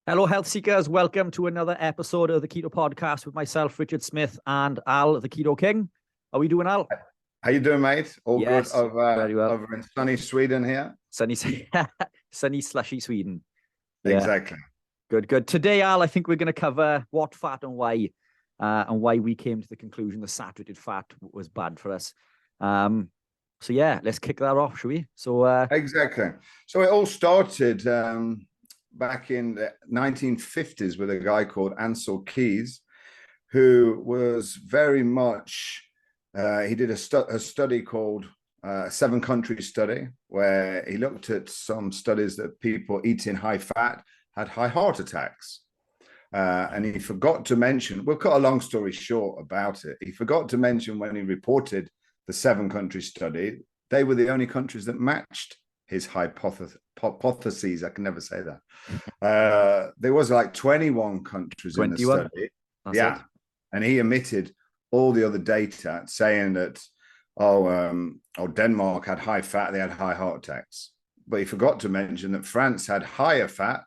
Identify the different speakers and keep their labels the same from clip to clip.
Speaker 1: Hello, health seekers. Welcome to another episode of the Keto Podcast with myself, Richard Smith, and Al, the Keto King. How are we doing, Al?
Speaker 2: How you doing, mate? All good
Speaker 1: Yes, very well.
Speaker 2: over in sunny Sweden here?
Speaker 1: Sunny, sunny, slushy Sweden. Yeah,
Speaker 2: Exactly.
Speaker 1: good. Today, Al, I think we're going to cover what fat and why we came to the conclusion that saturated fat was bad for us. So yeah, let's kick that off, shall we?
Speaker 2: Exactly. So it all started back in the 1950s with a guy called Ansel Keys, who was very much, he did a study called seven-country study, where he looked at some studies that people eating high fat had high heart attacks. And he forgot to mention, we'll cut a long story short about it. He forgot to mention when he reported the seven-country study, they were the only countries that matched his hypotheses. I can never say that. There was like 21 countries 21. In the study.
Speaker 1: That's it.
Speaker 2: And he omitted all the other data saying that, Denmark had high fat, they had high heart attacks. But he forgot to mention that France had higher fat,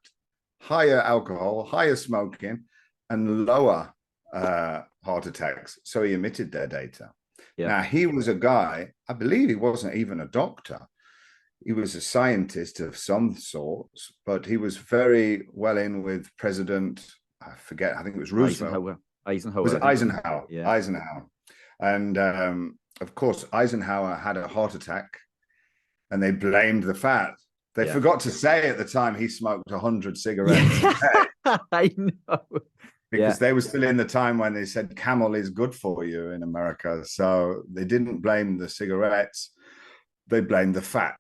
Speaker 2: higher alcohol, higher smoking, and lower heart attacks. So he omitted their data. Yeah. Now, he was a guy, I believe he wasn't even a doctor. He was a scientist of some sorts, but he was very well in with President, I forget, I think it was Roosevelt.
Speaker 1: Eisenhower.
Speaker 2: Was it Eisenhower?
Speaker 1: Yeah.
Speaker 2: Eisenhower. And of course, Eisenhower had a heart attack and they blamed the fat. They forgot to say at the time he smoked 100 cigarettes a day.
Speaker 1: I know.
Speaker 2: Because they were still in the time when they said Camel is good for you in America. So they didn't blame the cigarettes. They blamed the fat.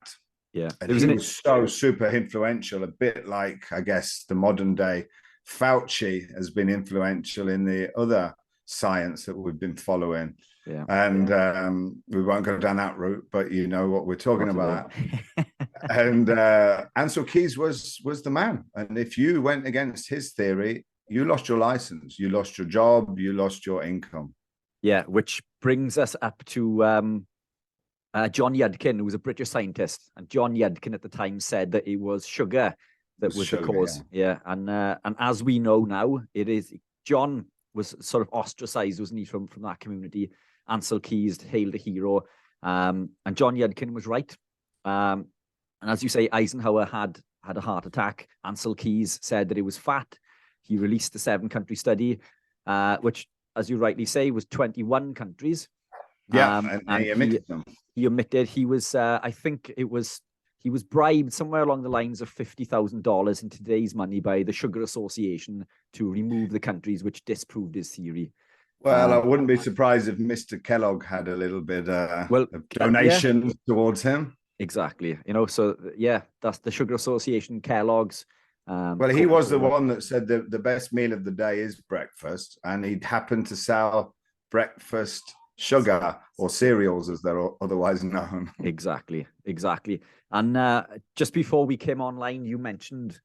Speaker 1: Yeah.
Speaker 2: And he was so super influential, a bit like, I guess, the modern day Fauci has been influential in the other science that we've been following.
Speaker 1: Yeah.
Speaker 2: And we won't go down that route, but you know what we're talking about. And Ansel Keys was the man. And if you went against his theory, you lost your license, you lost your job, you lost your income.
Speaker 1: Yeah, which brings us up to John Yudkin, who was a British scientist. And John Yudkin at the time said that it was sugar that was the cause. Yeah. And as we know now, it is. John was sort of ostracized, wasn't he, from that community. Ansel Keys hailed a hero. And John Yudkin was right. And as you say, Eisenhower had a heart attack. Ansel Keys said that it was fat. He released the seven-country study, which, as you rightly say, was 21 countries.
Speaker 2: Yeah, and he omitted them.
Speaker 1: He omitted. He was, I think it was, he was bribed somewhere along the lines of $50,000 in today's money by the Sugar Association to remove the countries which disproved his theory.
Speaker 2: Well, I wouldn't be surprised if Mr. Kellogg had a little bit of donation towards him.
Speaker 1: Exactly. So that's the Sugar Association, Kellogg's.
Speaker 2: Well, he was the one that said the best meal of the day is breakfast, and he'd happened to sell breakfast sugar or cereals, as they're otherwise known.
Speaker 1: Exactly. And just before we came online, you mentioned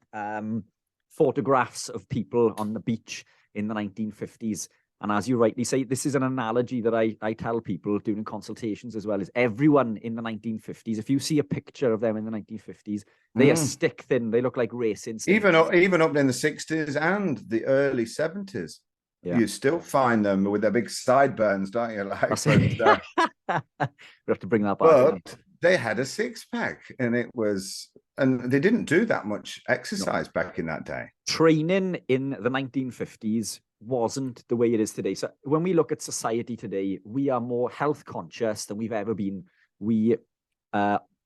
Speaker 1: photographs of people on the beach in the 1950s. And as you rightly say, this is an analogy that I tell people during consultations as well, is everyone in the 1950s, if you see a picture of them in the 1950s, they are stick thin. They look like racing.
Speaker 2: Even up in the 60s and the early 70s. Yeah. You still find them with their big sideburns, don't you?
Speaker 1: We have to bring that back.
Speaker 2: But they had a six-pack, and they didn't do that much exercise back in that day.
Speaker 1: Training in the 1950s wasn't the way it is today. So when we look at society today, we are more health conscious than we've ever been. We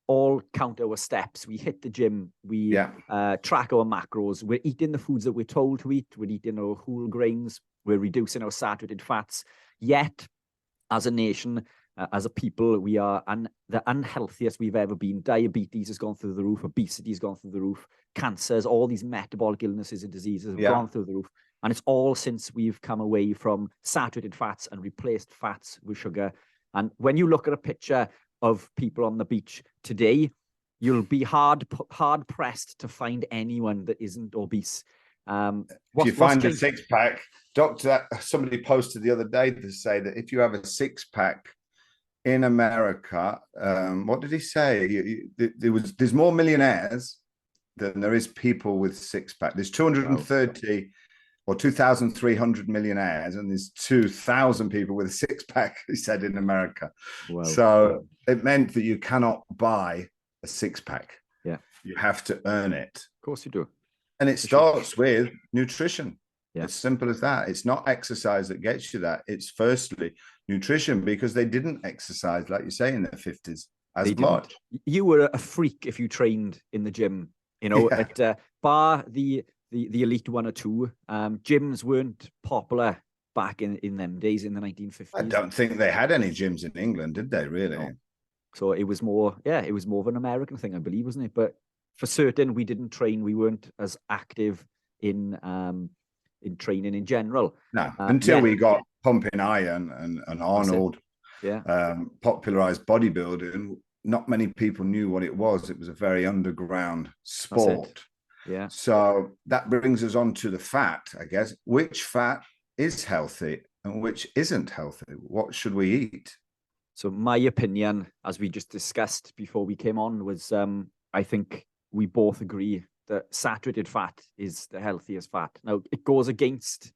Speaker 1: all count our steps. We hit the gym. We track our macros. We're eating the foods that we're told to eat. We're eating our whole grains. We're reducing our saturated fats. Yet, as a nation, as a people, we are the unhealthiest we've ever been. Diabetes has gone through the roof. Obesity has gone through the roof. Cancers, all these metabolic illnesses and diseases have gone through the roof. And it's all since we've come away from saturated fats and replaced fats with sugar. And when you look at a picture of people on the beach today, you'll be hard pressed to find anyone that isn't obese.
Speaker 2: If you find a six-pack, somebody posted the other day to say that if you have a six-pack in America, what did he say? There's more millionaires than there is people with six pack. There's 230 or 2,300 millionaires, and there's 2,000 people with a six pack, he said, in America.
Speaker 1: Wow.
Speaker 2: So it meant that you cannot buy a six pack.
Speaker 1: Yeah.
Speaker 2: You have to earn it.
Speaker 1: Of course you do.
Speaker 2: And it starts with nutrition.
Speaker 1: Yeah.
Speaker 2: As simple as that. It's not exercise that gets you that. It's firstly nutrition, because they didn't exercise, like you say, in their 50s as much.
Speaker 1: You were a freak if you trained in the gym, you know, at bar the elite one or two. Gyms weren't popular back in them days in the 1950s.
Speaker 2: I don't think they had any gyms in England, did they, really?
Speaker 1: No. So it was more of an American thing, I believe, wasn't it? But for certain, we didn't train. We weren't as active in training in general.
Speaker 2: No, until we got Pumping Iron and Arnold popularized bodybuilding. Not many people knew what it was. It was a very underground sport.
Speaker 1: Yeah.
Speaker 2: So that brings us on to the fat, I guess. Which fat is healthy and which isn't healthy? What should we eat?
Speaker 1: So my opinion, as we just discussed before we came on, was I think we both agree that saturated fat is the healthiest fat. Now, it goes against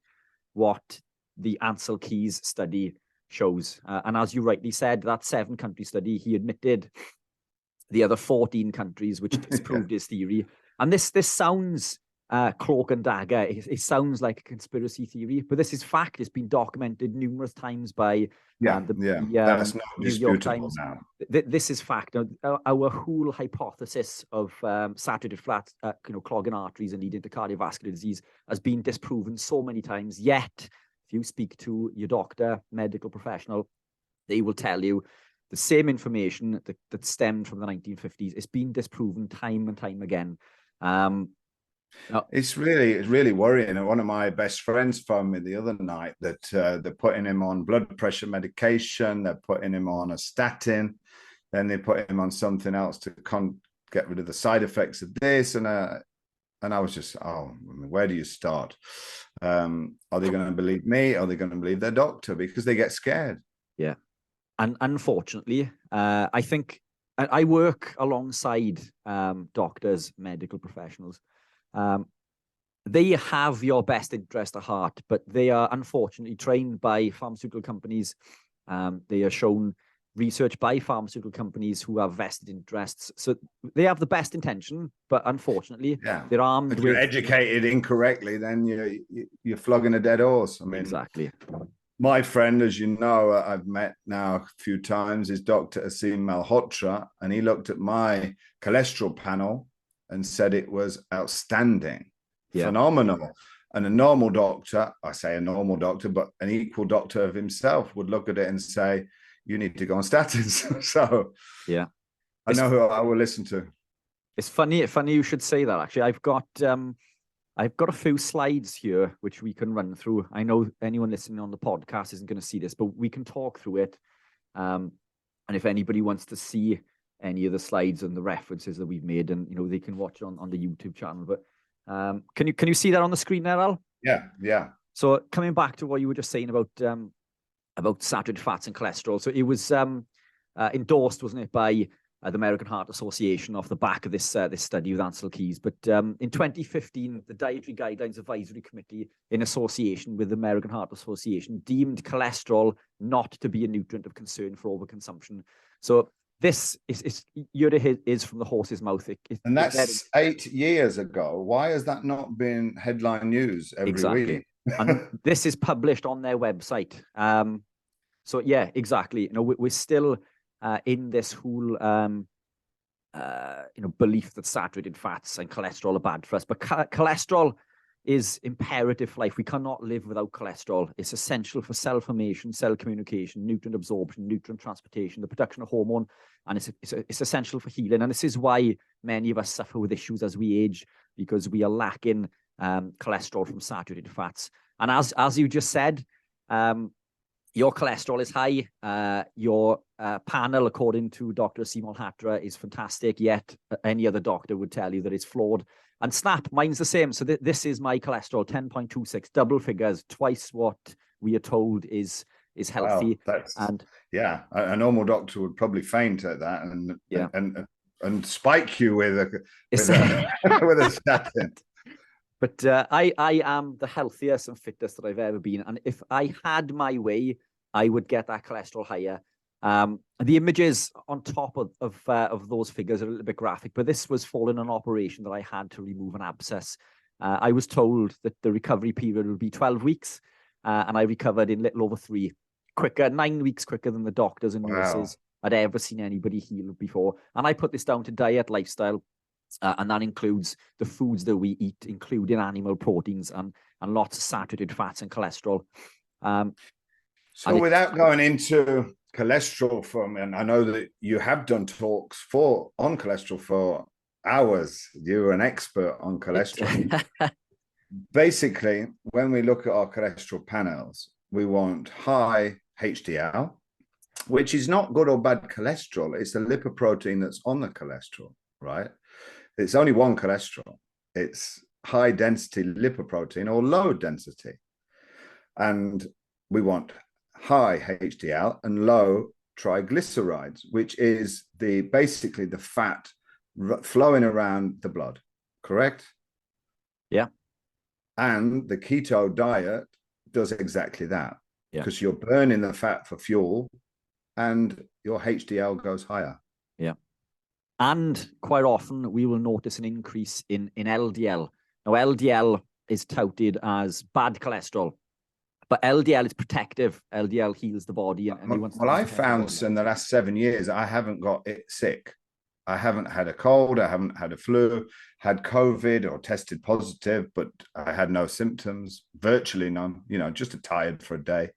Speaker 1: what the Ancel Keys study shows. And as you rightly said, that 7-country study, he admitted the other 14 countries which disproved his theory. And this sounds cloak and dagger. It sounds like a conspiracy theory, but this is fact. It's been documented numerous times by
Speaker 2: that's not
Speaker 1: New York Times.
Speaker 2: Now.
Speaker 1: This is fact. Our whole hypothesis of saturated fat, clogging arteries and leading to cardiovascular disease has been disproven so many times. Yet, if you speak to your doctor, medical professional, they will tell you the same information that stemmed from the 1950s. It's been disproven time and time again.
Speaker 2: It's really worrying. And one of my best friends phoned me the other night that they're putting him on blood pressure medication, they're putting him on a statin, then they put him on something else to get rid of the side effects of this. And I was just, where do you start? Are they going to believe me? Are they going to believe their doctor? Because they get scared.
Speaker 1: Yeah. And unfortunately, I think I work alongside doctors, medical professionals. They have your best interest at heart, but they are unfortunately trained by pharmaceutical companies. They are shown research by pharmaceutical companies who have vested interests. So they have the best intention, but unfortunately, they're armed with...
Speaker 2: If you're educated incorrectly, then you're flogging a dead horse. I mean,
Speaker 1: exactly.
Speaker 2: My friend, as you know, I've met now a few times, is Dr. Asim Malhotra, and he looked at my cholesterol panel and said it was outstanding, phenomenal. And a normal doctor, I say a normal doctor, but an equal doctor of himself would look at it and say, you need to go on statins. So I know who I will listen to.
Speaker 1: It's funny you should say that, actually. I've got a few slides here which we can run through. I know anyone listening on the podcast isn't going to see this, but we can talk through it. And if anybody wants to see any of the slides and the references that we've made, and they can watch it on the YouTube channel. But can you see that on the screen there, Al?
Speaker 2: Yeah.
Speaker 1: So coming back to what you were just saying about saturated fats and cholesterol. So it was endorsed, wasn't it, by the American Heart Association off the back of this study with Ancel Keys. But in 2015, the Dietary Guidelines Advisory Committee, in association with the American Heart Association, deemed cholesterol not to be a nutrient of concern for overconsumption. So this is from the horse's mouth.
Speaker 2: And that's 8 years ago. Why has that not been headline news every week?
Speaker 1: And this is published on their website. So yeah, exactly. We're still in this whole belief that saturated fats and cholesterol are bad for us. But cholesterol is imperative for life. We cannot live without cholesterol. It's essential for cell formation, cell communication, nutrient absorption, nutrient transportation, the production of hormone, and it's essential for healing. And this is why many of us suffer with issues as we age, because we are lacking cholesterol from saturated fats. And as you just said, your cholesterol is high. Your panel, according to Dr. Asim Malhotra, is fantastic. Yet any other doctor would tell you that it's flawed. And snap, mine's the same. So this is my cholesterol, 10.26, double figures, twice what we are told is healthy.
Speaker 2: Wow, a normal doctor would probably faint at that. And and spike you with a
Speaker 1: It's-
Speaker 2: with a statin.
Speaker 1: But I am the healthiest and fittest that I've ever been. And if I had my way, I would get that cholesterol higher. The images on top of those figures are a little bit graphic, but this was following an operation that I had to remove an abscess. I was told that the recovery period would be 12 weeks, and I recovered in little over 3, 9 weeks quicker than the doctors and nurses had ever seen anybody heal before. And I put this down to diet, lifestyle, and that includes the foods that we eat, including animal proteins and lots of saturated fats and cholesterol.
Speaker 2: So without going into cholesterol and I know that you have done talks on cholesterol for hours. You're an expert on cholesterol. Basically, when we look at our cholesterol panels, we want high HDL, which is not good or bad cholesterol. It's the lipoprotein that's on the cholesterol, right? It's only one cholesterol. It's high density lipoprotein or low density. And we want high HDL and low triglycerides, which is basically the fat flowing around the blood, correct?
Speaker 1: Yeah.
Speaker 2: And the keto diet does exactly that, because you're burning the fat for fuel and your HDL goes higher.
Speaker 1: Yeah. And quite often we will notice an increase in LDL. Now, LDL is touted as bad cholesterol, but LDL is protective. LDL heals the body.
Speaker 2: Well, I found in the last 7 years, I haven't got it sick. I haven't had a cold. I haven't had a flu, had COVID or tested positive, but I had no symptoms, virtually none, just tired for a day.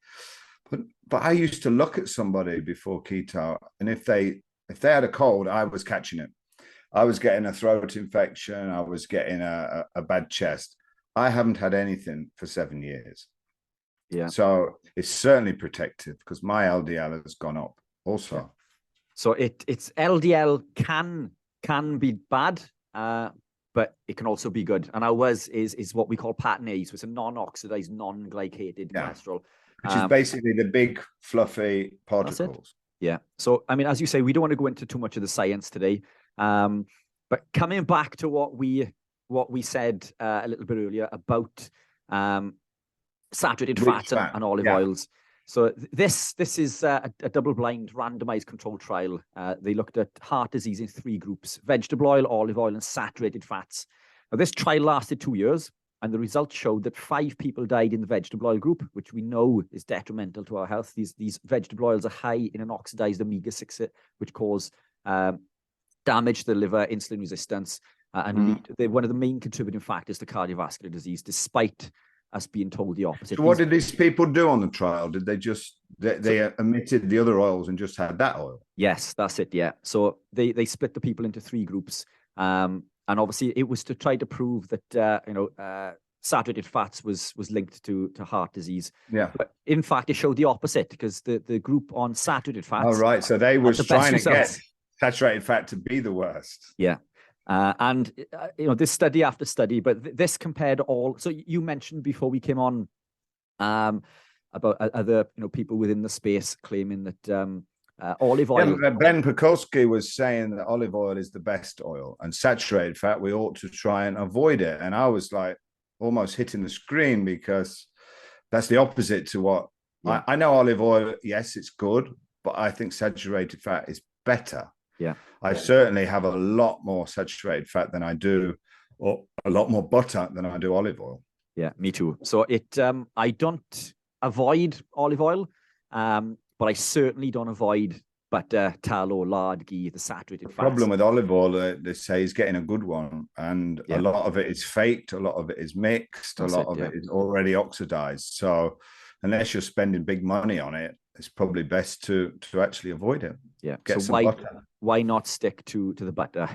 Speaker 2: But I used to look at somebody before keto, and if they had a cold, I was catching it. I was getting a throat infection. I was getting a bad chest. I haven't had anything for 7 years.
Speaker 1: Yeah.
Speaker 2: So it's certainly protective because my LDL has gone up also.
Speaker 1: Yeah. So it's LDL can be bad, but it can also be good. And ours is what we call pattern A. So it's a non-oxidized, non-glycated cholesterol.
Speaker 2: Which is basically the big fluffy particles.
Speaker 1: Yeah. So, I mean, as you say, we don't want to go into too much of the science today. But coming back to what we said a little bit earlier about saturated fats and olive oils. So this is a double-blind randomized controlled trial. They looked at heart disease in 3 groups: vegetable oil, olive oil, and saturated fats. Now, this trial lasted 2 years, and the results showed that 5 people died in the vegetable oil group, which we know is detrimental to our health. These vegetable oils are high in an oxidized omega-6, which cause damage to the liver, insulin resistance, and they're one of the main contributing factors to cardiovascular disease, despite us being told the opposite.
Speaker 2: So what did these people do on the trial? Did they just they omitted the other oils and just had that oil?
Speaker 1: Yes, that's it. Yeah. So they split the people into 3 groups, and obviously it was to try to prove that saturated fats was linked to heart disease.
Speaker 2: Yeah.
Speaker 1: But in fact, it showed the opposite, because the group on saturated fats.
Speaker 2: Oh, right. So they was trying to
Speaker 1: results.
Speaker 2: get saturated fat to be the worst.
Speaker 1: Yeah. And this study after study, but this compared all. So you mentioned before we came on about other people within the space claiming that olive oil.
Speaker 2: Yeah, Ben Pakulski was saying that olive oil is the best oil, and saturated fat we ought to try and avoid it. And I was like almost hitting the screen, because that's the opposite to what I know. Olive oil, yes, it's good, but I think saturated fat is better.
Speaker 1: Yeah.
Speaker 2: I certainly have a lot more saturated fat than I do, or a lot more butter than I do olive oil.
Speaker 1: Yeah, me too. So I don't avoid olive oil, but I certainly don't avoid butter, tallow, lard, ghee, the saturated fats.
Speaker 2: The problem with olive oil, they say, is getting a good one, and a lot of it is faked, a lot of it is mixed, a lot of it is already oxidized. So unless you're spending big money on it, it's probably best to actually avoid it.
Speaker 1: Yeah.
Speaker 2: Get
Speaker 1: so
Speaker 2: some butter.
Speaker 1: Why not stick to the butter?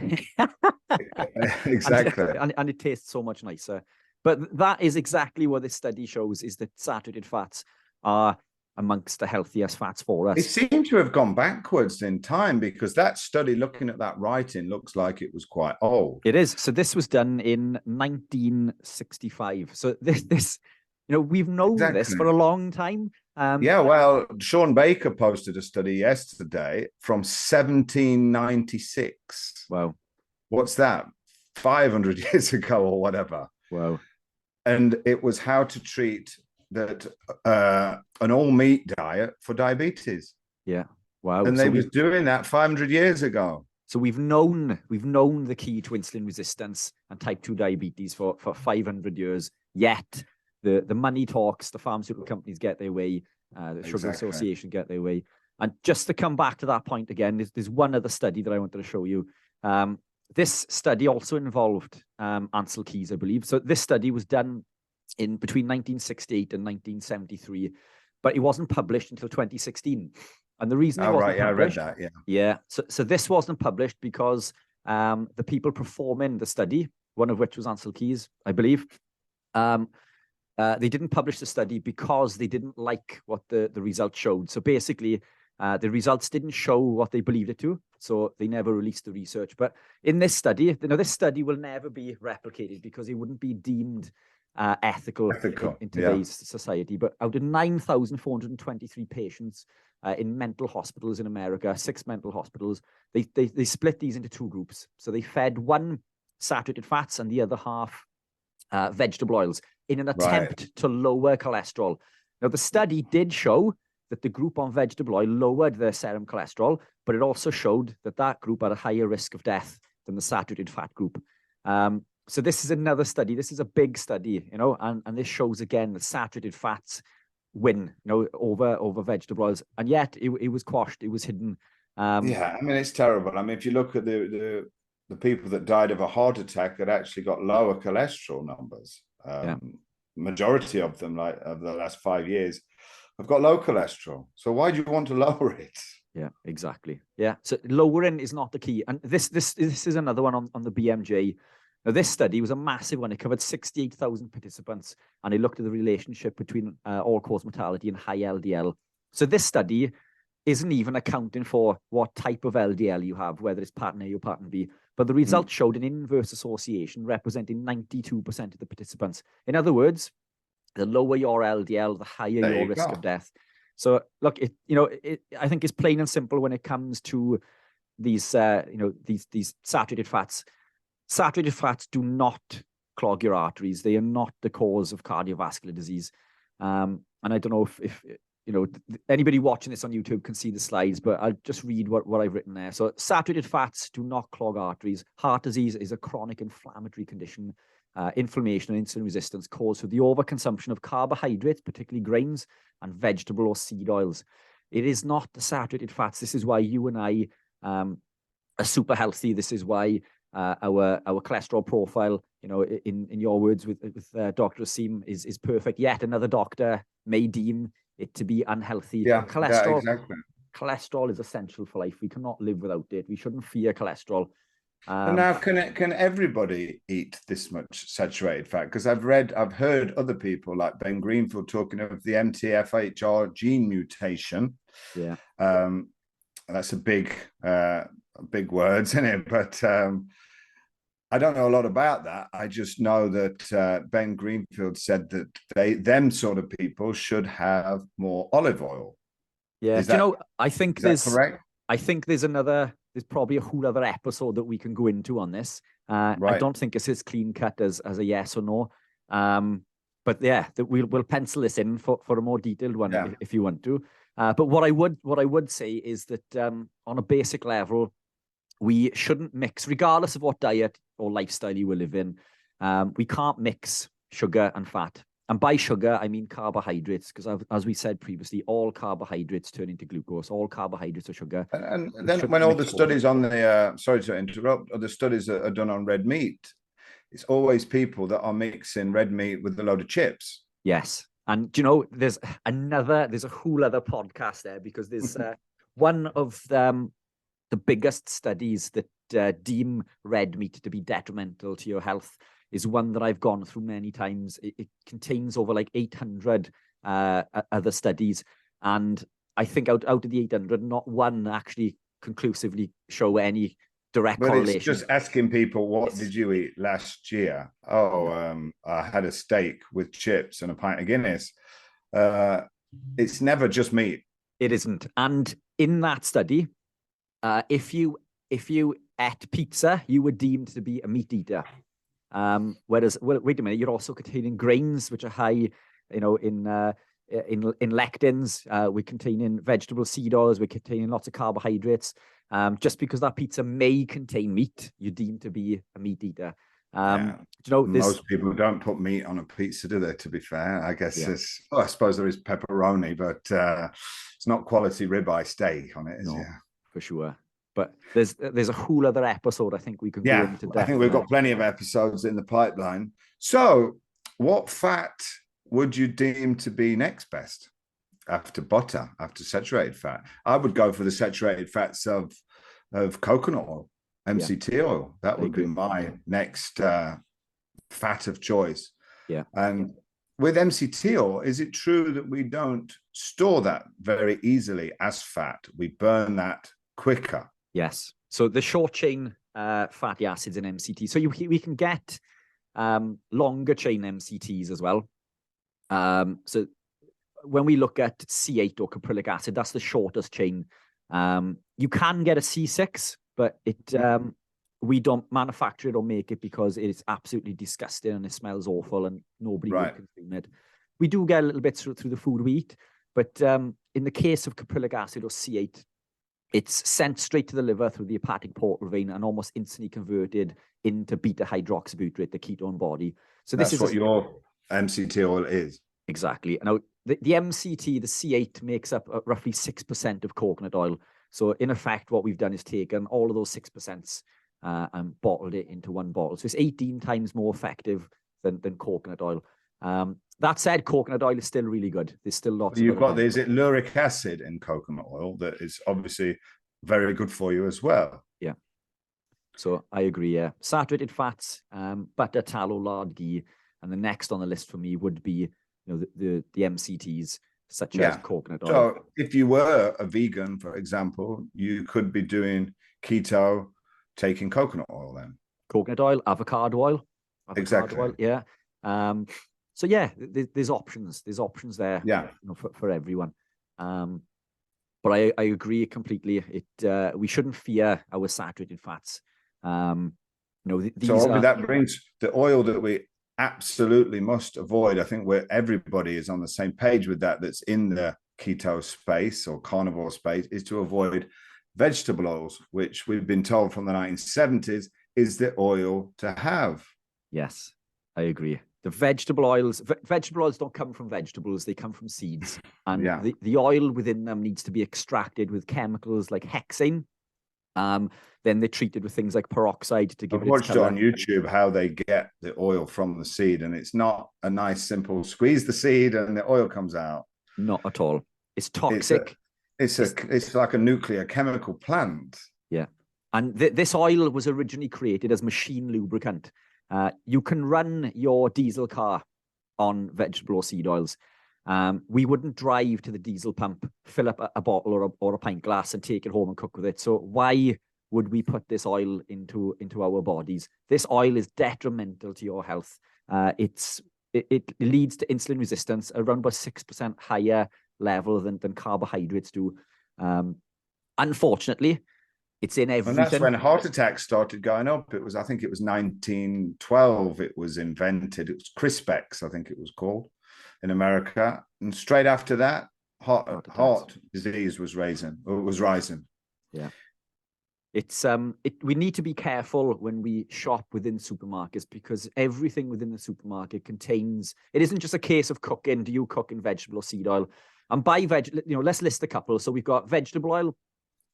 Speaker 2: Exactly.
Speaker 1: And it tastes so much nicer. But that is exactly what this study shows, is that saturated fats are amongst the healthiest fats for us.
Speaker 2: It seemed to have gone backwards in time, because that study, looking at that writing, looks like it was quite old.
Speaker 1: It is. So this was done in 1965. So this we've known this for a long time.
Speaker 2: Yeah, well, Sean Baker posted a study yesterday from 1796.
Speaker 1: Wow.
Speaker 2: What's that? 500 years ago or whatever.
Speaker 1: Wow.
Speaker 2: And it was how to treat that an all meat diet for diabetes.
Speaker 1: Yeah. Wow.
Speaker 2: And they was doing that 500 years ago.
Speaker 1: So we've known the key to insulin resistance and type 2 diabetes for 500 years. Yet the money talks, the pharmaceutical companies get their way, the Sugar Association get their way. And just to come back to that point again, there's one other study that I wanted to show you. This study also involved Ancel Keys, I believe. So this study was done in between 1968 and 1973, but it wasn't published until 2016. And the reason it wasn't published,
Speaker 2: I read that,
Speaker 1: yeah. So this wasn't published because the people performing the study, one of which was Ancel Keys, I believe, they didn't publish the study because they didn't like what the results showed. So basically, the results didn't show what they believed it to, so they never released the research. But in this study, this study will never be replicated because it wouldn't be deemed ethical in today's society. But out of 9,423 patients in mental hospitals in America, 6 mental hospitals, they split these into 2 groups. So they fed one saturated fats and the other half vegetable oils in an attempt to lower cholesterol. Now, the study did show that the group on vegetable oil lowered their serum cholesterol, but it also showed that that group had a higher risk of death than the saturated fat group. So this is another study. This is a big study, and this shows again that saturated fats win, over vegetable oils, and yet it was quashed. It was hidden.
Speaker 2: Yeah, I mean, it's terrible. I mean, if you look at the people that died of a heart attack that actually got lower cholesterol numbers, majority of them, like of the last 5 years, have got low cholesterol. So why do you want to lower it?
Speaker 1: Yeah, exactly. Yeah, so lowering is not the key. And this is another one on the BMJ. Now, this study was a massive one. It covered 68,000 participants, and it looked at the relationship between all-cause mortality and high LDL. So this study isn't even accounting for what type of LDL you have, whether it's pattern A or pattern B. But the results showed an inverse association representing 92% of the participants. In other words, the lower your LDL, the higher your risk of death. So look, I think it's plain and simple when it comes to these, these saturated fats. Saturated fats do not clog your arteries. They are not the cause of cardiovascular disease. And I don't know if anybody watching this on YouTube can see the slides, but I'll just read what I've written there. So saturated fats do not clog arteries. Heart disease is a chronic inflammatory condition. Inflammation and insulin resistance caused through the overconsumption of carbohydrates, particularly grains, and vegetable or seed oils. It is not the saturated fats. This is why you and I are super healthy. This is why our cholesterol profile, in your words with Dr. Asim, is perfect. Yet another doctor may deem it to be unhealthy.
Speaker 2: Yeah,
Speaker 1: cholesterol,
Speaker 2: exactly.
Speaker 1: Cholesterol is essential for life. We cannot live without it. We shouldn't fear cholesterol.
Speaker 2: And now, can everybody eat this much saturated fat? Because I've heard other people like Ben Greenfield talking of the MTHFR gene mutation.
Speaker 1: Yeah,
Speaker 2: that's a big words, isn't it? But I don't know a lot about that. I just know that Ben Greenfield said that them sort of people should have more olive oil.
Speaker 1: Yeah, I think
Speaker 2: is that correct?
Speaker 1: I think there's probably a whole other episode that we can go into on this. I don't think it's as clean cut as a yes or no. But yeah, we'll pencil this in for a more detailed one if you want to. But what I would say is that on a basic level, we shouldn't mix, regardless of what diet or lifestyle you will live in. We can't mix sugar and fat. And by sugar, I mean carbohydrates, because as we said previously, all carbohydrates turn into glucose. All carbohydrates are sugar.
Speaker 2: And then when all the studies on the, sorry to interrupt, or the studies that are done on red meat, it's always people that are mixing red meat with a load of chips.
Speaker 1: Yes. And, there's a whole other podcast there, because there's one of the biggest studies that deem red meat to be detrimental to your health is one that I've gone through many times. It contains over like 800 other studies. And I think out of the 800, not one actually conclusively show any direct correlation.
Speaker 2: It's just asking people, what did you eat last year? I had a steak with chips and a pint of Guinness. It's never just meat.
Speaker 1: It isn't. And in that study, if you ate pizza, you were deemed to be a meat eater. Whereas, well, wait a minute, you're also containing grains which are high, in lectins. We're containing vegetable seed oils. We're containing lots of carbohydrates. Just because that pizza may contain meat, you're deemed to be a meat eater.
Speaker 2: Most people don't put meat on a pizza, do they? To be fair, I guess I suppose there is pepperoni, but it's not quality ribeye steak on it, is it?
Speaker 1: For sure. But there's a whole other episode I think we could go into depth.
Speaker 2: I think we've got plenty of episodes in the pipeline. So, what fat would you deem to be next best after butter, after saturated fat? I would go for the saturated fats of coconut oil, MCT oil. That would be my next fat of choice.
Speaker 1: Yeah.
Speaker 2: And with MCT oil, is it true that we don't store that very easily as fat? We burn that quicker.
Speaker 1: Yes. So the short chain fatty acids in MCT. So we can get longer chain MCTs as well. So when we look at C8 or caprylic acid, that's the shortest chain. You can get a C6, but we don't manufacture it or make it because it's absolutely disgusting and it smells awful and nobody will consume it. We do get a little bit through the food we eat, but in the case of caprylic acid or C8, it's sent straight to the liver through the hepatic portal vein and almost instantly converted into beta hydroxybutyrate, the ketone body. So this is
Speaker 2: what your MCT oil is.
Speaker 1: Exactly. Now, the MCT, the C8, makes up roughly 6% of coconut oil. So in effect, what we've done is taken all of those 6% and bottled it into one bottle. So it's 18 times more effective than coconut oil. That said, coconut oil is still really good. There's still lots.
Speaker 2: Is it lauric acid in coconut oil that is obviously very good for you as well?
Speaker 1: Yeah. So I agree. Yeah. Saturated fats, butter, tallow, lard, ghee, and the next on the list for me would be the MCTs such as coconut oil.
Speaker 2: So if you were a vegan, for example, you could be doing keto, taking coconut oil then.
Speaker 1: Coconut oil, avocado oil.
Speaker 2: Exactly.
Speaker 1: Oil, yeah. So yeah, there's options. There's options there.
Speaker 2: Yeah.
Speaker 1: For everyone. But I agree completely. We shouldn't fear our saturated fats.
Speaker 2: That brings the oil that we absolutely must avoid. I think everybody is on the same page with that. That's in the keto space or carnivore space, is to avoid vegetable oils, which we've been told from the 1970s is the oil to have.
Speaker 1: Yes, I agree. The vegetable oils don't come from vegetables, they come from seeds. And the oil within them needs to be extracted with chemicals like hexane. Then they're treated with things like peroxide to give it its color.
Speaker 2: I've watched on YouTube how they get the oil from the seed, and it's not a nice, simple squeeze the seed and the oil comes out.
Speaker 1: Not at all. It's toxic.
Speaker 2: It's like a nuclear chemical plant.
Speaker 1: Yeah. And this oil was originally created as machine lubricant. You can run your diesel car on vegetable or seed oils. We wouldn't drive to the diesel pump, fill up a bottle or a pint glass and take it home and cook with it. So why would we put this oil into our bodies? This oil is detrimental to your health. It leads to insulin resistance, around about 6% higher level than carbohydrates do. Unfortunately, it's in everything.
Speaker 2: And that's when heart attacks started going up. I think it was 1912 it was invented. It was Crispex, I think it was called, in America. And straight after that, heart disease was rising.
Speaker 1: Yeah. We need to be careful when we shop within supermarkets, because everything within the supermarket contains, it isn't just a case of cooking. Do you cook in vegetable or seed oil? And by let's list a couple. So we've got vegetable oil,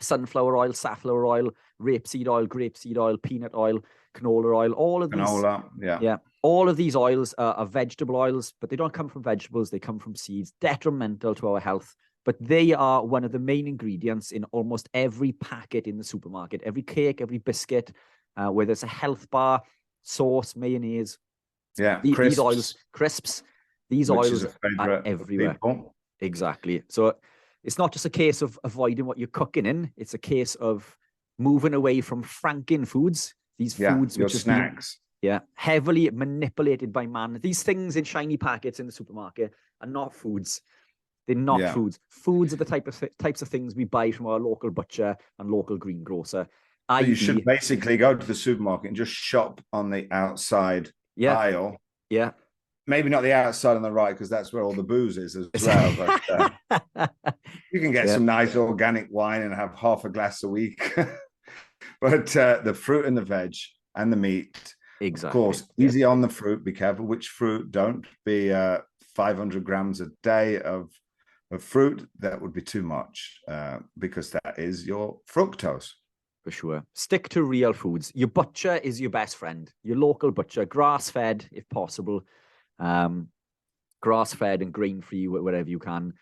Speaker 1: sunflower oil, safflower oil, rapeseed oil, grapeseed oil, peanut oil, canola oil, all of these.
Speaker 2: Yeah.
Speaker 1: All of these oils are vegetable oils, but they don't come from vegetables. They come from seeds, detrimental to our health. But they are one of the main ingredients in almost every packet in the supermarket, every cake, every biscuit, whether it's a health bar, sauce, mayonnaise.
Speaker 2: Yeah,
Speaker 1: these oils, crisps, these oils are everywhere. Exactly. So it's not just a case of avoiding what you're cooking in. It's a case of moving away from franken foods. These foods,
Speaker 2: which are snacks.
Speaker 1: Heavily manipulated by man. These things in shiny packets in the supermarket are not foods. They're not foods. Foods are the types of things we buy from our local butcher and local greengrocer.
Speaker 2: So you
Speaker 1: i.e.,
Speaker 2: should basically go to the supermarket and just shop on the outside
Speaker 1: yeah,
Speaker 2: aisle.
Speaker 1: yeah.
Speaker 2: Maybe not the outside on the right, because that's where all the booze is as well. But you can get
Speaker 1: Yeah,
Speaker 2: some nice organic wine and have half a glass a week. But the fruit and the veg and the meat, of
Speaker 1: exactly.
Speaker 2: course,
Speaker 1: Yeah,
Speaker 2: easy on the fruit. Be careful which fruit. Don't be 500 grams a day of fruit. That would be too much because that is your fructose.
Speaker 1: for sure. Stick to real foods. Your butcher is your best friend. Your local butcher, grass-fed if possible, grass-fed and grain-free wherever you can.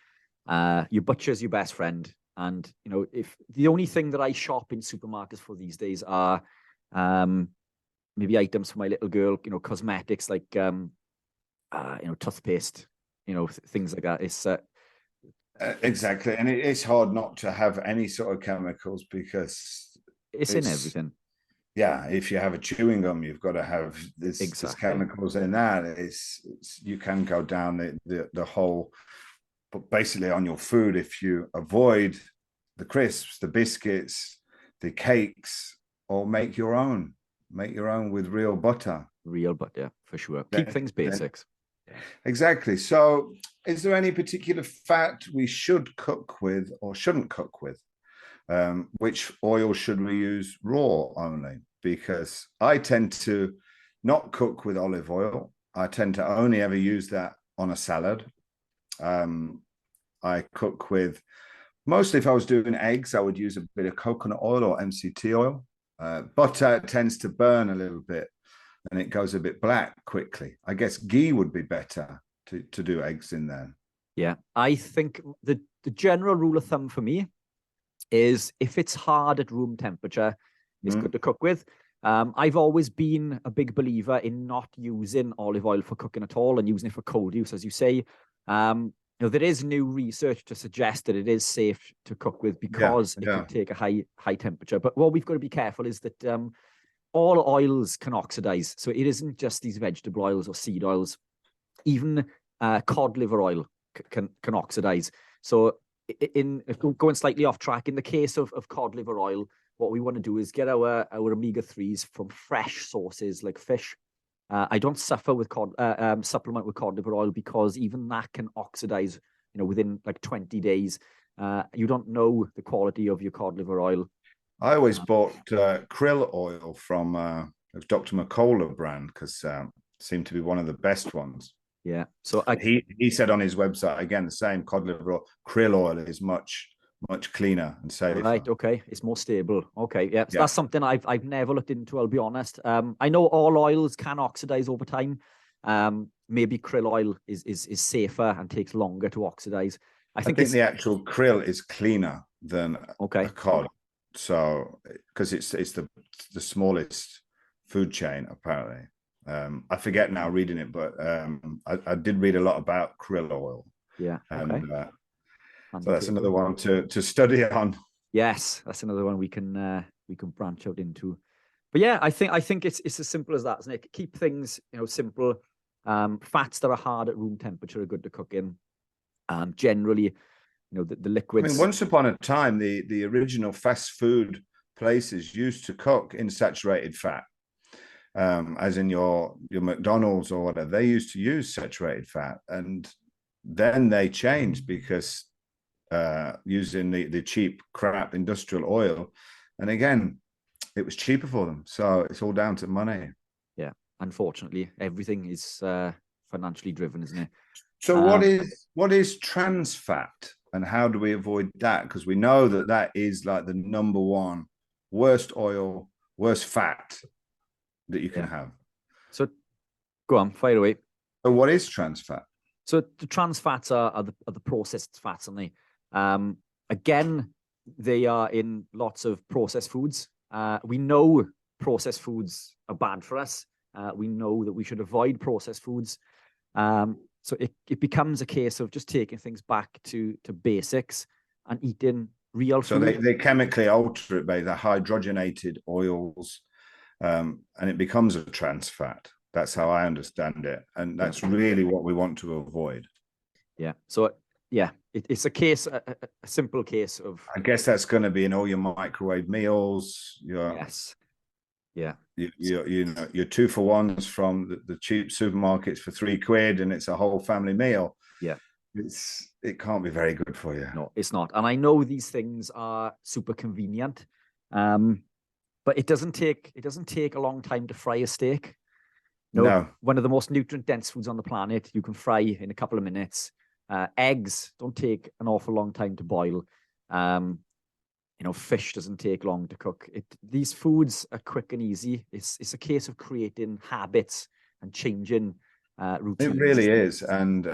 Speaker 1: Your butcher is your best friend. And you know, if the only thing that I shop in supermarkets for these days are maybe items for my little girl, you know, cosmetics like you know, toothpaste, you know, things like that. It's
Speaker 2: exactly, and it's hard not to have any sort of chemicals because
Speaker 1: it's in everything.
Speaker 2: Yeah, if you have a chewing gum, you've got to have this
Speaker 1: Exactly.
Speaker 2: chemicals in that. It's you can go down the whole, but basically on your food, if you avoid the crisps, the biscuits, the cakes, or make your own with real butter.
Speaker 1: Real butter, for sure. Keep things basics.
Speaker 2: Exactly. So, is there any particular fat we should cook with or shouldn't cook with? Which oil should we use raw only? Because I tend to not cook with olive oil. I tend to only ever use that on a salad. I cook with, mostly if I was doing eggs, I would use a bit of coconut oil or MCT oil. Butter tends to burn a little bit and it goes a bit black quickly. I guess ghee would be better to do eggs in there.
Speaker 1: Yeah, I think the general rule of thumb for me is if it's hard at room temperature, it's good to cook with. I've always been a big believer in not using olive oil for cooking at all and using it for cold use, as you say. You know, there is new research to suggest that it is safe to cook with because it can take a high temperature. But what we've got to be careful is that all oils can oxidize. So it isn't just these vegetable oils or seed oils. Even cod liver oil can oxidize. So if we're going slightly off track, in the case of cod liver oil, what we want to do is get our omega-3s from fresh sources like fish. I don't suffer with supplement with cod liver oil because even that can oxidize, you know, within like 20 days. You don't know the quality of your cod liver oil.
Speaker 2: I always bought krill oil from Dr. McCullough brand because seemed to be one of the best ones.
Speaker 1: Yeah. So
Speaker 2: he said on his website again the same, cod liver oil, krill oil is much cleaner and safer.
Speaker 1: Right. Okay. It's more stable. Okay. Yeah. So that's something I've never looked into. I'll be honest. I know all oils can oxidize over time. Maybe krill oil is safer and takes longer to oxidize. I think
Speaker 2: the actual krill is cleaner than a cod. So because it's the smallest food chain apparently. I forget now reading it, but I did read a lot about krill oil.
Speaker 1: Yeah.
Speaker 2: And so that's another one to study on.
Speaker 1: Yes, that's another one we can branch out into. But yeah, I think it's as simple as that, isn't it? Keep things, you know, simple. Fats that are hard at room temperature are good to cook in. Generally, you know, the liquids.
Speaker 2: I mean, once upon a time, the original fast food places used to cook in saturated fat. As in your McDonald's or whatever, they used to use saturated fat, and then they changed because using the cheap crap industrial oil, and again, it was cheaper for them. So it's all down to money.
Speaker 1: Yeah, unfortunately, everything is financially driven, isn't it?
Speaker 2: So what is trans fat, and how do we avoid that? Because we know that is like the number one worst oil, worst fat that you can have.
Speaker 1: So go on, fire away.
Speaker 2: So what is trans fat?
Speaker 1: So the trans fats are the processed fats, aren't they? Again, they are in lots of processed foods. We know processed foods are bad for us. We know that we should avoid processed foods. So it becomes a case of just taking things back to basics and eating real food.
Speaker 2: So they chemically alter it by the hydrogenated oils. And it becomes a trans fat. That's how I understand it. And that's really what we want to avoid.
Speaker 1: Yeah. So yeah, it's a case, a simple case of,
Speaker 2: I guess that's going to be in all your microwave meals.
Speaker 1: yes, yeah,
Speaker 2: You know, your 2-for-1s from the cheap supermarkets for £3, and it's a whole family meal.
Speaker 1: yeah.
Speaker 2: It can't be very good for you.
Speaker 1: No, it's not. And I know these things are super convenient, but it doesn't take a long time to fry a steak.
Speaker 2: No.
Speaker 1: One of the most nutrient dense foods on the planet, you can fry in a couple of minutes. Eggs don't take an awful long time to boil. Fish doesn't take long to cook. These foods are quick and easy. It's a case of creating habits and changing routines.
Speaker 2: It really is. And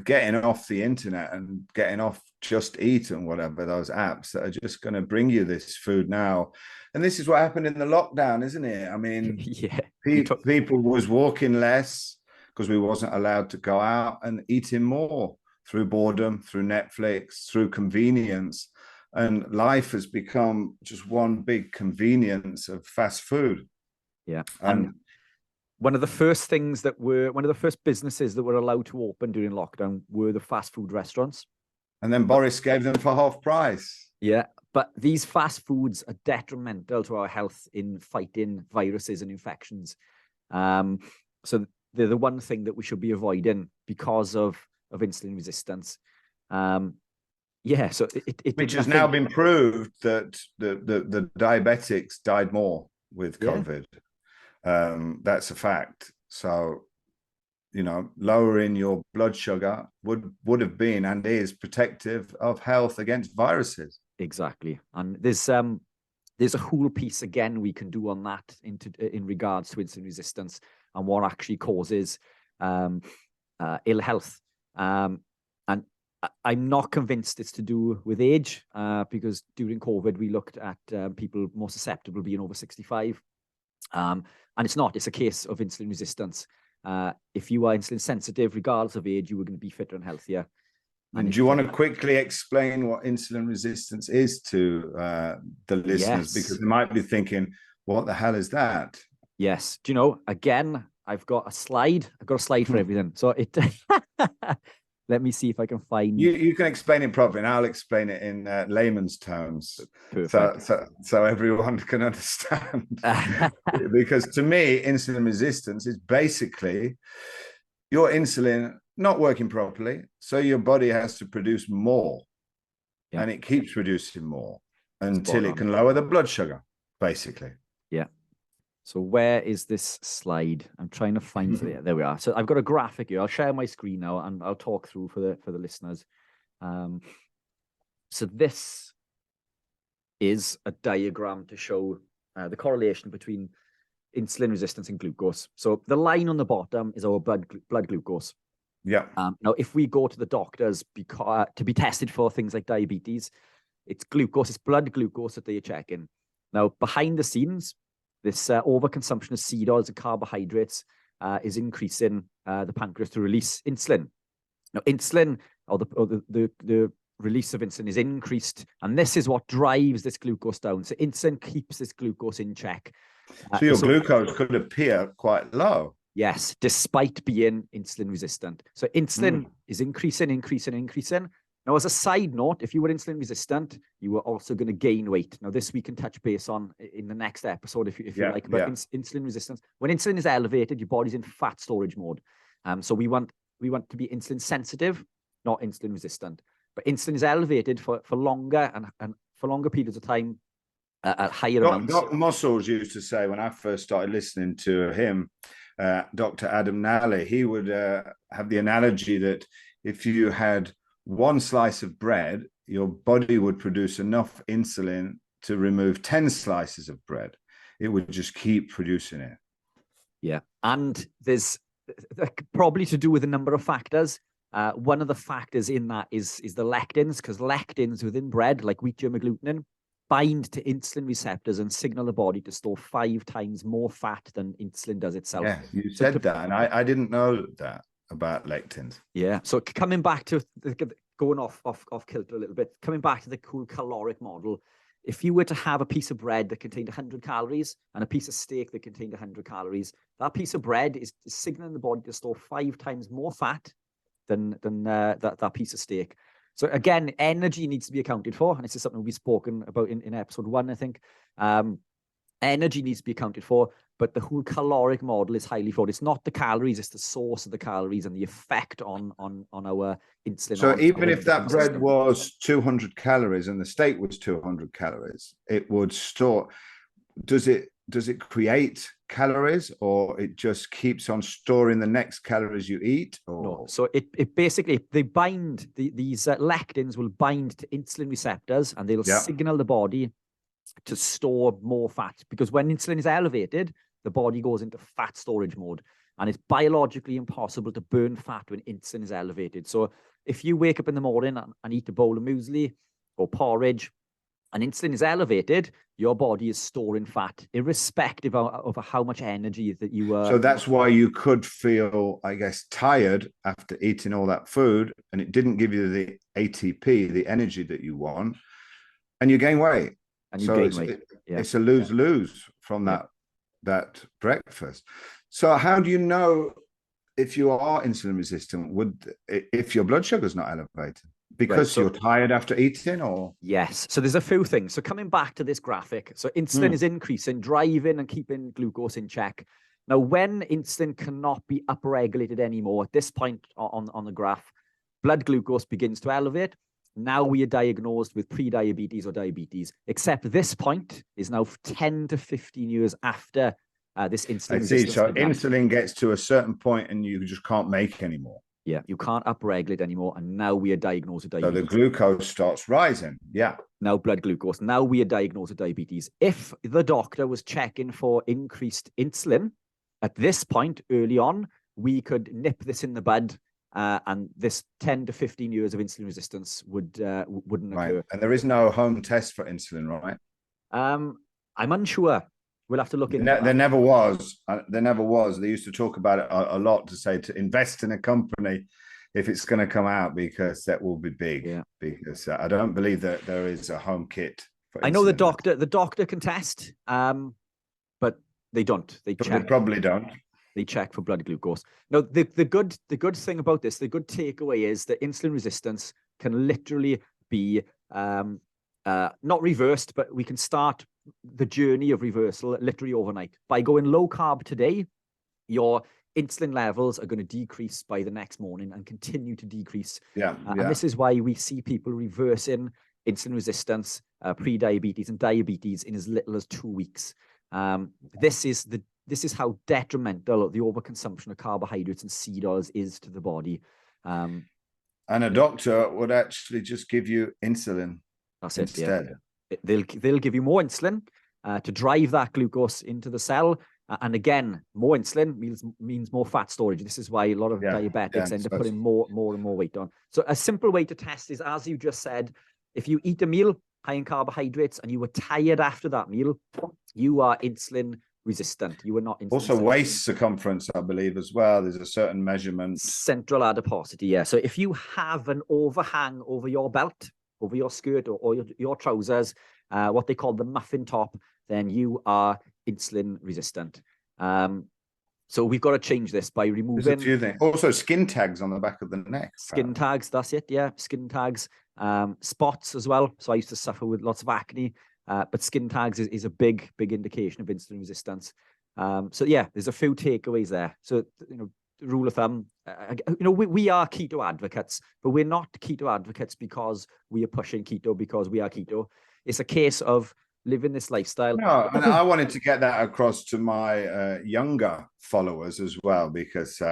Speaker 2: getting off the internet and getting off Just Eat and whatever, those apps that are just going to bring you this food now. And this is what happened in the lockdown, isn't it? I mean,
Speaker 1: yeah,
Speaker 2: people was walking less because we wasn't allowed to go out, and eating more through boredom, through Netflix, through convenience. And life has become just one big convenience of fast food.
Speaker 1: Yeah. And one of the first businesses that were allowed to open during lockdown were the fast food restaurants.
Speaker 2: And then Boris gave them for half price.
Speaker 1: Yeah. But these fast foods are detrimental to our health in fighting viruses and infections. So they're the one thing that we should be avoiding because of insulin resistance. Yeah, so
Speaker 2: which has now been proved that the diabetics died more with COVID. That's a fact. So, lowering your blood sugar would have been and is protective of health against viruses.
Speaker 1: Exactly. And there's a whole piece again we can do on that in regards to insulin resistance and what actually causes ill health. And I'm not convinced it's to do with age, because during COVID, we looked at people more susceptible being over 65. And it's not. It's a case of insulin resistance. If you are insulin sensitive, regardless of age, you are going to be fitter and healthier.
Speaker 2: And do you want to quickly explain what insulin resistance is to the listeners? Yes. Because they might be thinking, what the hell is that?
Speaker 1: Yes. Do you know, again, I've got a slide. I've got a slide for everything. So it... Let me see if I can find...
Speaker 2: You can explain it properly, and I'll explain it in layman's terms.
Speaker 1: Perfect.
Speaker 2: So everyone can understand. Because to me, insulin resistance is basically your insulin not working properly, so your body has to produce more. Yeah. And it keeps producing more until it can lower the blood sugar, basically.
Speaker 1: Yeah. So where is this slide? I'm trying to find it. There we are. So I've got a graphic here. I'll share my screen now and I'll talk through for the listeners. So this is a diagram to show the correlation between insulin resistance and glucose. So the line on the bottom is our blood glucose.
Speaker 2: Yeah.
Speaker 1: Now, if we go to the doctors to be tested for things like diabetes, it's blood glucose that they're checking. Now, behind the scenes, this overconsumption of seed oils and carbohydrates is increasing the pancreas to release insulin. Now, insulin, or the release of insulin is increased, and this is what drives this glucose down. So insulin keeps this glucose in check.
Speaker 2: So your glucose could appear quite low.
Speaker 1: Yes, despite being insulin resistant. So insulin is increasing. Now, as a side note, if you were insulin resistant, you were also going to gain weight. Now, this we can touch base on in the next episode if you like. But insulin resistance, when insulin is elevated, your body's in fat storage mode. So we want to be insulin sensitive, not insulin resistant. But insulin is elevated for longer and for longer periods of time at higher amounts.
Speaker 2: Dr. Muscles used to say when I first started listening to him, Dr. Adam Nally, he would have the analogy that if you had one slice of bread, your body would produce enough insulin to remove 10 slices of bread. It would just keep producing it.
Speaker 1: Yeah. And there's probably to do with a number of factors. One of the factors in that is the lectins, because lectins within bread, like wheat germ agglutinin, bind to insulin receptors and signal the body to store 5 times more fat than insulin does itself.
Speaker 2: Yeah, you said that, and I didn't know that about lectins.
Speaker 1: Yeah. So coming back to going off kilter a little bit, coming back to the cool caloric model, if you were to have a piece of bread that contained 100 calories and a piece of steak that contained 100 calories, that piece of bread is signaling the body to store 5 times more fat than that piece of steak. So again, energy needs to be accounted for, and this is something we've spoken about in episode 1, I think. Energy needs to be accounted for, but the whole caloric model is highly flawed. It's not the calories; it's the source of the calories and the effect on our insulin.
Speaker 2: So even if that bread was 200 calories and the steak was 200 calories, it would store. Does it create calories, or it just keeps on storing the next calories you eat? Or?
Speaker 1: No. So it basically, they bind, these lectins will bind to insulin receptors, and they'll signal the body to store more fat, because when insulin is elevated, the body goes into fat storage mode, and it's biologically impossible to burn fat when insulin is elevated. So if you wake up in the morning and eat a bowl of muesli or porridge and insulin is elevated, your body is storing fat, irrespective of how much energy that you are.
Speaker 2: So that's why you could feel, I guess, tired after eating all that food, and it didn't give you the ATP, the energy that you want, and you gain weight.
Speaker 1: And you gain weight.
Speaker 2: It's a lose-lose from that breakfast. So how do you know if you are insulin resistant? If your blood sugar is not elevated? Because you're tired after eating, or?
Speaker 1: Yes. So there's a few things. So coming back to this graphic, so insulin is increasing, driving and keeping glucose in check. Now, when insulin cannot be upregulated anymore, at this point on the graph, blood glucose begins to elevate. Now we are diagnosed with pre-diabetes or diabetes, except this point is now 10 to 15 years after this insulin resistance.
Speaker 2: So insulin gets to a certain point and you just can't make anymore.
Speaker 1: Yeah, you can't upregulate anymore, and now we are diagnosed with diabetes.
Speaker 2: So the glucose starts rising. Yeah.
Speaker 1: Now blood glucose. Now we are diagnosed with diabetes. If the doctor was checking for increased insulin at this point early on, we could nip this in the bud, and this 10 to 15 years of insulin resistance wouldn't occur.
Speaker 2: And there is no home test for insulin, right?
Speaker 1: I'm unsure. We'll have to look into that.
Speaker 2: There never was. There never was. They used to talk about it a lot, to say to invest in a company if it's going to come out, because that will be big.
Speaker 1: Yeah.
Speaker 2: Because I don't believe that there is a home kit for insulin.
Speaker 1: I know the doctor can test, but they don't. They
Speaker 2: probably don't.
Speaker 1: They check for blood glucose. Now, the good thing about this, the good takeaway is that insulin resistance can literally be not reversed, but we can start the journey of reversal literally overnight. By going low carb today, your insulin levels are going to decrease by the next morning and continue to decrease. And this is why we see people reversing insulin resistance, pre-diabetes and diabetes in as little as 2 weeks. This is how detrimental the overconsumption of carbohydrates and seed oils is to the body.
Speaker 2: And a doctor would actually just give you insulin instead.
Speaker 1: They'll give you more insulin to drive that glucose into the cell. And again, more insulin means more fat storage. This is why a lot of diabetics end up putting more and more weight on. So a simple way to test is, as you just said, if you eat a meal high in carbohydrates and you were tired after that meal, you are insulin resistant. You are not insulin
Speaker 2: also resistant. Waist circumference, I believe, as well. There's a certain measurement.
Speaker 1: Central adiposity, yeah. So if you have an overhang over your belt, over your skirt or your trousers, what they call the muffin top, then you are insulin resistant. So we've got to change this by removing.
Speaker 2: There's a few things. Also, skin tags on the back of the neck.
Speaker 1: Skin tags, that's it. Yeah, skin tags, spots as well. So I used to suffer with lots of acne, but skin tags is a big indication of insulin resistance. So yeah, there's a few takeaways there. So rule of thumb, we are keto advocates, but we're not keto advocates because we are pushing keto because we are keto. It's a case of living this lifestyle.
Speaker 2: No, and I wanted to get that across to my younger followers as well, because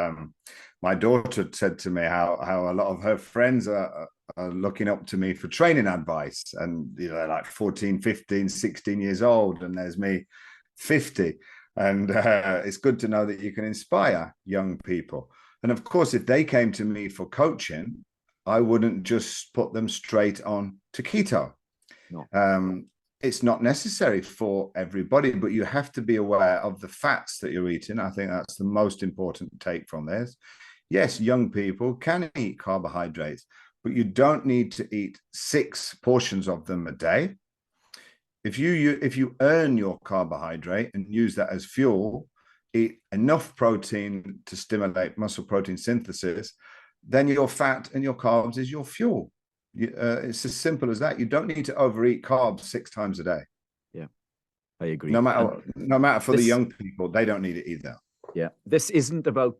Speaker 2: my daughter said to me how a lot of her friends are looking up to me for training advice, and they're like 14, 15, 16 years old, and there's me 50. And it's good to know that you can inspire young people. And of course, if they came to me for coaching, I wouldn't just put them straight on to keto. No. It's not necessary for everybody, but you have to be aware of the fats that you're eating. I think that's the most important take from this. Yes, young people can eat carbohydrates, but you don't need to eat 6 portions of them a day. If you earn your carbohydrate and use that as fuel, eat enough protein to stimulate muscle protein synthesis, then your fat and your carbs is your fuel. It's as simple as that. You don't need to overeat carbs 6 times a day.
Speaker 1: Yeah, I agree.
Speaker 2: No matter for the young people, they don't need it either.
Speaker 1: Yeah, this isn't about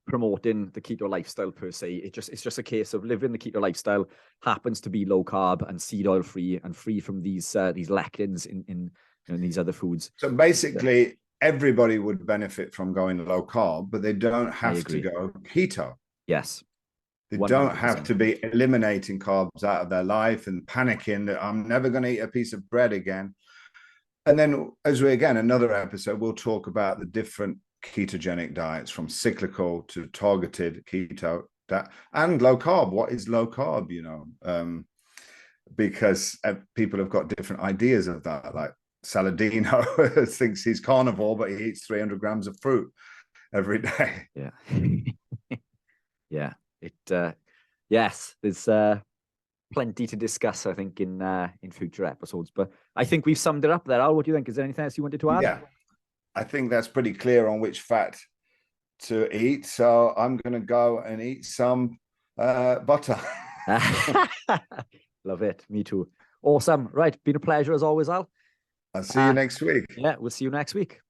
Speaker 1: promoting the keto lifestyle per se. It's just a case of living the keto lifestyle, happens to be low carb and seed oil free and free from these lectins in these other foods.
Speaker 2: So basically, everybody would benefit from going low carb, but they don't have to go keto.
Speaker 1: Yes.
Speaker 2: They 100%. Don't have to be eliminating carbs out of their life and panicking that I'm never going to eat a piece of bread again. And then, as we again, another episode, we'll talk about the different ketogenic diets, from cyclical to targeted keto and low carb. What is low carb? Because people have got different ideas of that. Like Saladino thinks he's carnivore, but he eats 300 grams of fruit every day.
Speaker 1: Yeah. Yeah. Yes, there's plenty to discuss, I think, in future episodes. But I think we've summed it up there. Al, what do you think? Is there anything else you wanted to add?
Speaker 2: Yeah, I think that's pretty clear on which fat to eat. So I'm going to go and eat some butter.
Speaker 1: Love it. Me too. Awesome. Right. Been a pleasure as always, Al.
Speaker 2: I'll see you next week.
Speaker 1: Yeah, we'll see you next week.